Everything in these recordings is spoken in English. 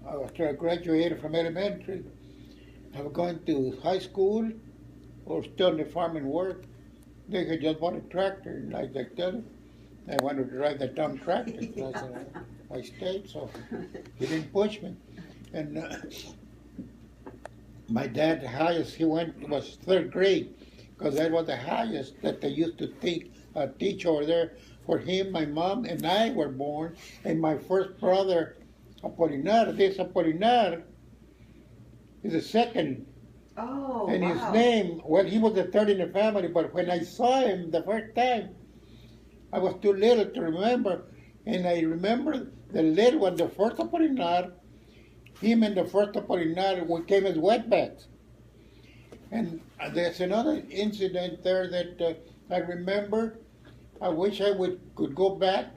after I graduated from elementary, I was going to high school or still in the farming work. They had just bought a tractor, and I tell him, I wanted to ride that dumb tractor. So I said, I stayed, so he didn't push me. And my dad, the highest he went was third grade, because that was the highest that they used to teach over there. For him, my mom, and I were born, and my first brother, Apolinar, this Apolinar, is the second. Oh, and wow. His name, well, he was the third in the family, but when I saw him the first time, I was too little to remember. And I remember the little one, the first Apolinar, him and the first Apolinar, we came as wetbacks. And there's another incident there that I remember. I wish I could go back.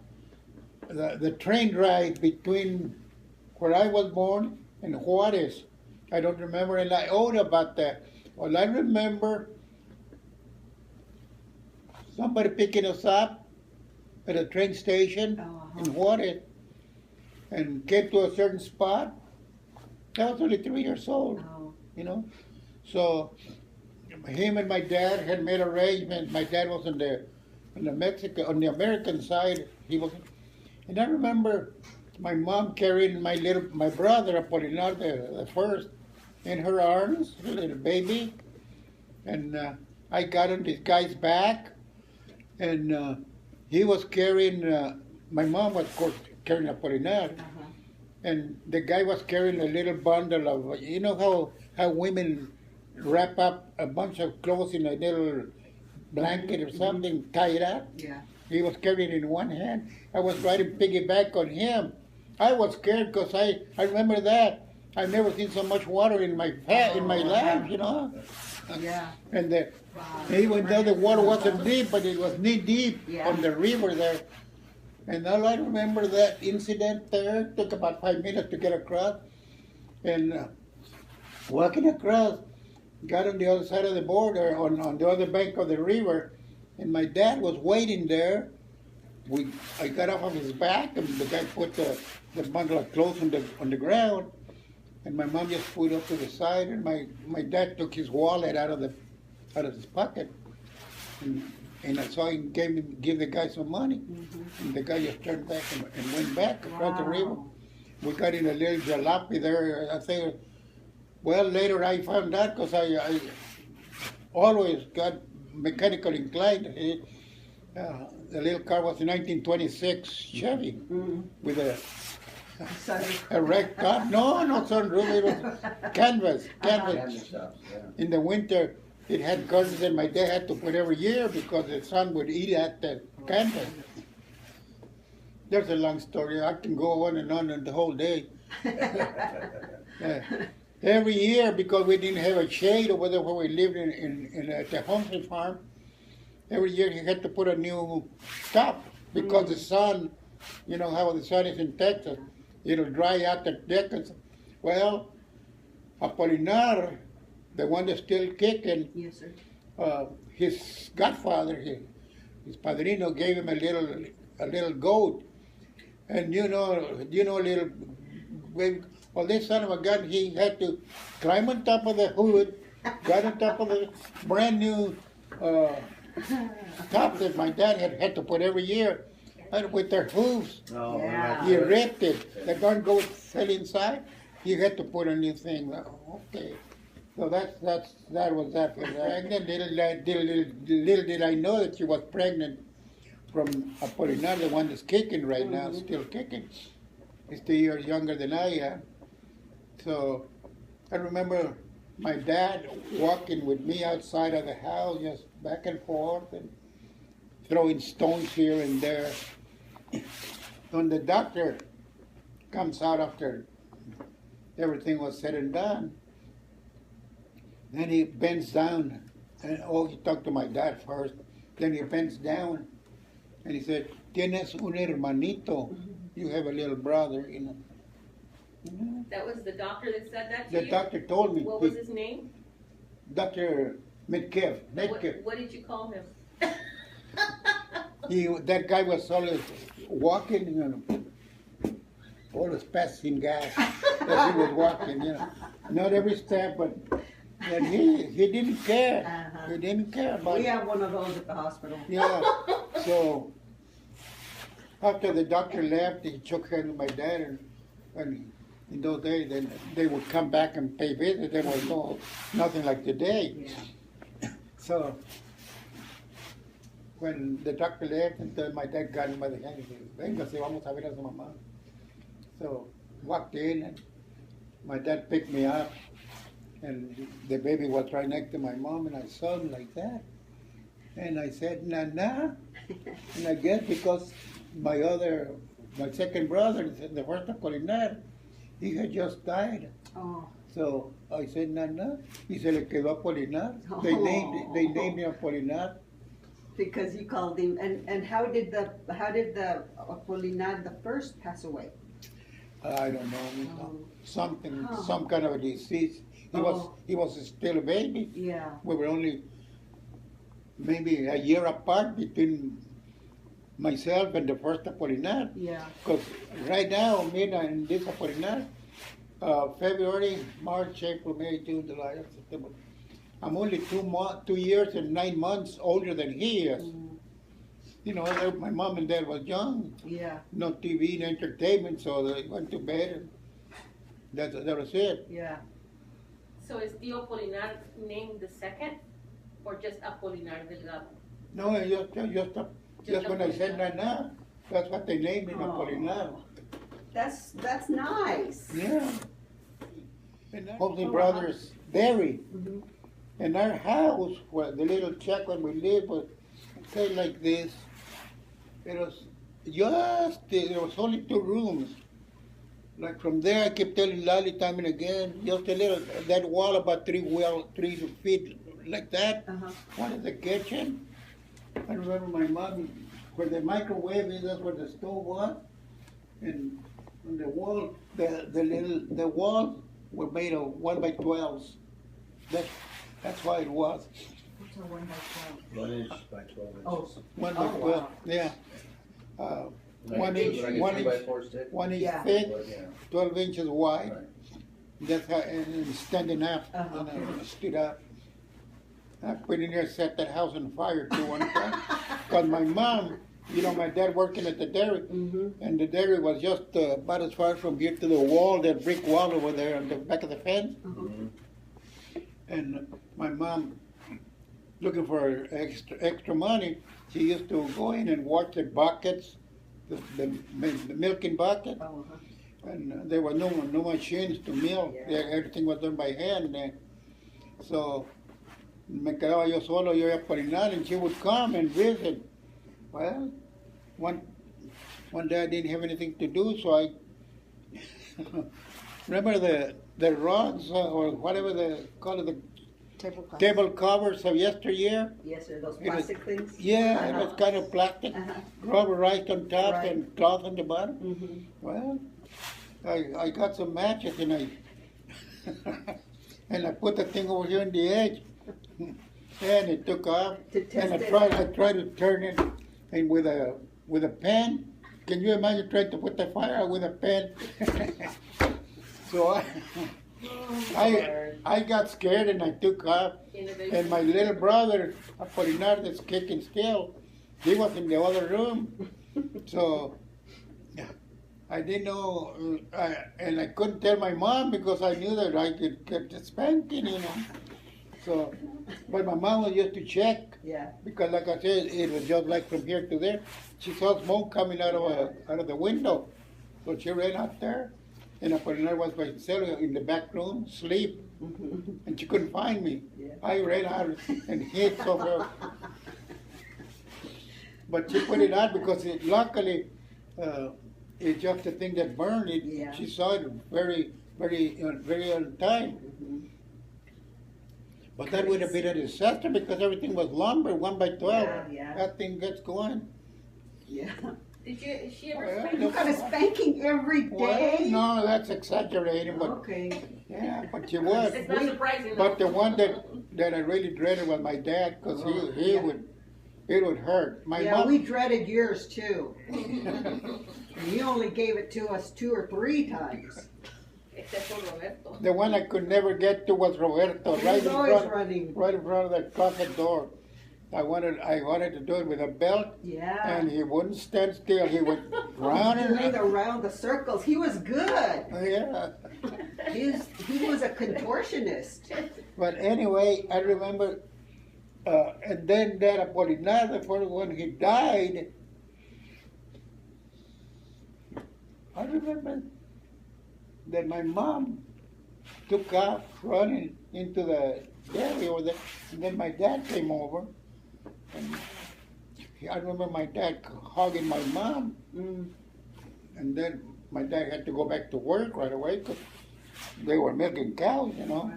The train ride between where I was born and Juarez. I don't remember, and I owed about that. Well, I remember somebody picking us up at a train station in Juarez and came to a certain spot. I was only 3 years old, you know. So him and my dad had made arrangements. My dad was on the American side. He was, and I remember my mom carrying my brother Apolinar, the first, in her arms, a little baby, and I got on this guy's back, and he was carrying. My mom was, of course, carrying Apolinar, and the guy was carrying a little bundle of. You know how women wrap up a bunch of clothes in a little blanket or something, tie it up. Yeah. He was carrying it in one hand. I was riding piggyback on him. I was scared because I remember that. I've never seen so much water in my life, you know. Yeah. And even though the water wasn't deep, but it was knee deep on the river there. And all I remember that incident there took about 5 minutes to get across. And walking across, got on the other side of the border, on the other bank of the river, and my dad was waiting there. I got off of his back, and the guy put the bundle of clothes on the ground, and my mom just put it up to the side, and my dad took his wallet out of his pocket, and I saw him give the guy some money, and the guy just turned back and went back across the river. We got in a little jalopy there. I think. Well, later I found out because I always got mechanical inclined. The little car was a 1926 Chevy with a wrecked top. No sunroof. It was canvas. In the winter, it had curtains, and my dad had to put every year because the sun would eat at the canvas. There's a long story. I can go on the whole day. Every year, because we didn't have a shade over there where we lived at the Homestead farm, every year he had to put a new top because the sun, you know how the sun is in Texas, it'll dry out the deck. Well, Apolinar, the one that's still kicking, yes, sir. His godfather, his padrino, gave him a little goat, and you know, little baby. Well, this son of a gun, he had to climb on top of the hood, got on top of the brand new top that my dad had to put every year, and with their hooves. He ripped it. The gun goat fell inside. He had to put a new thing. Okay, so that was that. And then little did I know that she was pregnant from Apolinar, the one that's kicking right now, still kicking. He's 2 years younger than I am. So I remember my dad walking with me outside of the house, just back and forth, and throwing stones here and there. When the doctor comes out after everything was said and done, then he bends down, and he talked to my dad first. Then he bends down, and he said, "Tienes un hermanito." You have a little brother, you know. That was the doctor that said that to you? The doctor told me. What was his name? Dr. Metcalf. What did you call him? That guy was always walking, always passing gas. as he was walking, you know. Not every step, but and he didn't care. Uh-huh. He didn't care about We have one of those at the hospital. Yeah. So after the doctor left, he shook hands with my dad, and in those days, then they would come back and pay visits. There was nothing like today. Yeah. So when the doctor left, and my dad got him by the hand and said, "Venga, si vamos a ver a su mamá." So walked in, and my dad picked me up, and the baby was right next to my mom, and I saw him like that. And I said, Nana. And I guess because my second brother, the first Apolinar, he had just died. Oh. So I said, Nana. He said, le quedó Apolinar. Oh. They named him Apolinar. Because you called him, and how did the Apolinar the first pass away? I don't know. Something, Oh. some kind of a disease. He was still a baby. Yeah. We were only maybe a year apart between myself and the first Apolinar. Yeah. Because right now, me and this Apolinar, February, March, April, May, June, July, September. I'm only 2 years and 9 months older than he is. Mm. You know, my mom and dad was young. Yeah. No TV, no entertainment, so they went to bed. And that was it. Yeah. So is Tio Apolinar named the second, or just Apolinar Delgado? No, just when I said Nana, that's what they named him, Apolinar. That's nice. Yeah. And Jose Brothers Dairy. Mhm. And our house, where the little shack where we lived, was say like this. It was there was only 2 rooms. Like from there, I kept telling Lali time and again, just a little, that wall about 3 feet like that. Uh-huh. One is the kitchen. I remember my mom, where the microwave is, that's where the stove was. And on the wall, the walls were made of 1 by 12s. That's why it was. What's a 1 by 1 inch by 12 inches. Oh. 1 by 12, wow. yeah. Like 1 a inch, two- like a 1 3 by inch, 4 stick? 1 inch Yeah. thick, Yeah. 12 inches wide. Right. That's how, and standing up, Uh-huh. and I stood up. I put in there, set that house on fire too one time. Cause my mom, you know, my dad working at the dairy, Mhm. and the dairy was just about as far from here to the wall, that brick wall over there on the back of the fence. Mhm. And my mom, looking for extra money, she used to go in and wash the buckets, the milking bucket. Oh, uh-huh. And there were no machines to milk. Yeah. Everything was done by hand then. So me quedaba yo solo, yo iba a Apolinar, and she would come and visit. Well, one day I didn't have anything to do, so I remember the rugs or whatever they call it, the Tablecloth. table covers of yesteryear. Yes, sir. Those It was- plastic things. Yeah, it was kind of plastic, Uh-huh. rubberized on top Right. and cloth on the bottom. Mhm. Well, I got some matches and I and I put the thing over here on the edge, and it took off. To test And I it. tried to turn it, and with a pen. Can you imagine trying to put the fire out with a pen? So I got scared and I took off. Innovation. And my little brother, Apolinar, that's kicking still, he was in the other room. So I didn't know, and I couldn't tell my mom because I knew that I could get the spanking, you know. So, but my mom was just to check, Yeah. because like I said, it was just like from here to there. She saw smoke coming out of the window, so she ran out there, and Apolinar was by himself in the back room, sleep, and she couldn't find me. Yeah. I ran out and hid somewhere. But she put it out because luckily, it's just the thing that burned it. Yeah. She saw it very on time. Mhm. But that would have been a disaster because everything was lumber, 1 by 12. Yeah. That thing gets going. Yeah. Is she ever Well, spanked You got a spanking every Well, day? no, that's exaggerating, but Okay. yeah, but she was. It's not surprising. But the though. one that I really dreaded was my dad because Yeah. it would hurt. My Yeah, mom, we dreaded yours too. And you only gave it to us 2 or 3 times. Except Roberto. The one I could never get to was Roberto, He right was in always front, running. right in front of the closet door. I wanted to do it with a belt, Yeah. and he wouldn't stand still. He would round Doing and around the circles. He was good. yeah. He was a contortionist. But anyway, I remember, and then that Apolinar, when he died, I remember that my mom took off running into the dairy over there, and then my dad came over, and I remember my dad hugging my mom, and then my dad had to go back to work right away because they were milking cows, you know.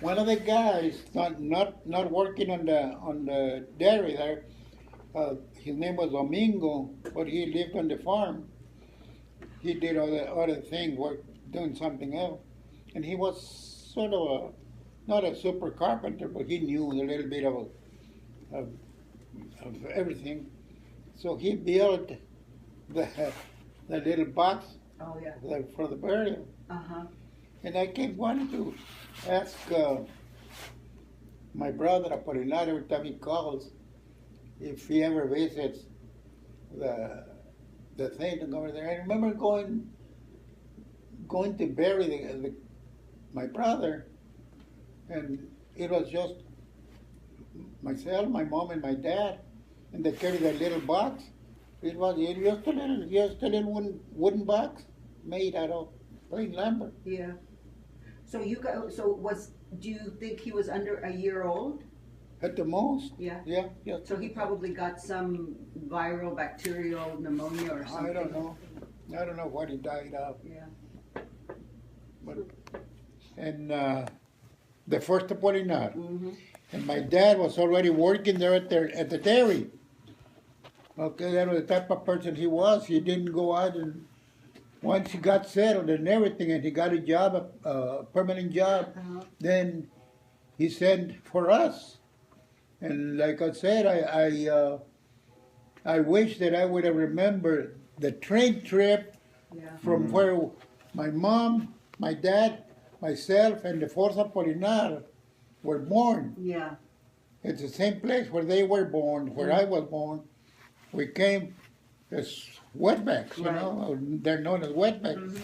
One of the guys, not working on the dairy there, his name was Domingo, but he lived on the farm. He did all the other things, work doing something else, and he was sort of not a super carpenter, but he knew a little bit of everything. So he built the little box Oh yeah. for the burial. Uh-huh. And I kept wanting to ask my brother Apolinar every time he calls if he ever visits the thing over there. I remember going to bury my brother, and it was just myself, my mom, and my dad, and they carried that little box. It was just a little wooden box made out of plain lumber. Yeah. So do you think he was under a year old? At the most. Yeah. Yeah, yeah. So he probably got some viral bacterial pneumonia or something. I don't know. I don't know what he died of. Yeah. But, and the first Apolinar. Mm-hmm. And my dad was already working there at the dairy. Okay, that was the type of person he was. He didn't go out, and once he got settled and everything, and he got a job, a permanent job, then he sent for us. And like I said, I wish that I would have remembered the train trip from where my mom, my dad, myself, and the fourth Apolinar were born. Yeah. It's the same place where they were born, where I was born. We came as wetbacks, you know. They're known as wetbacks.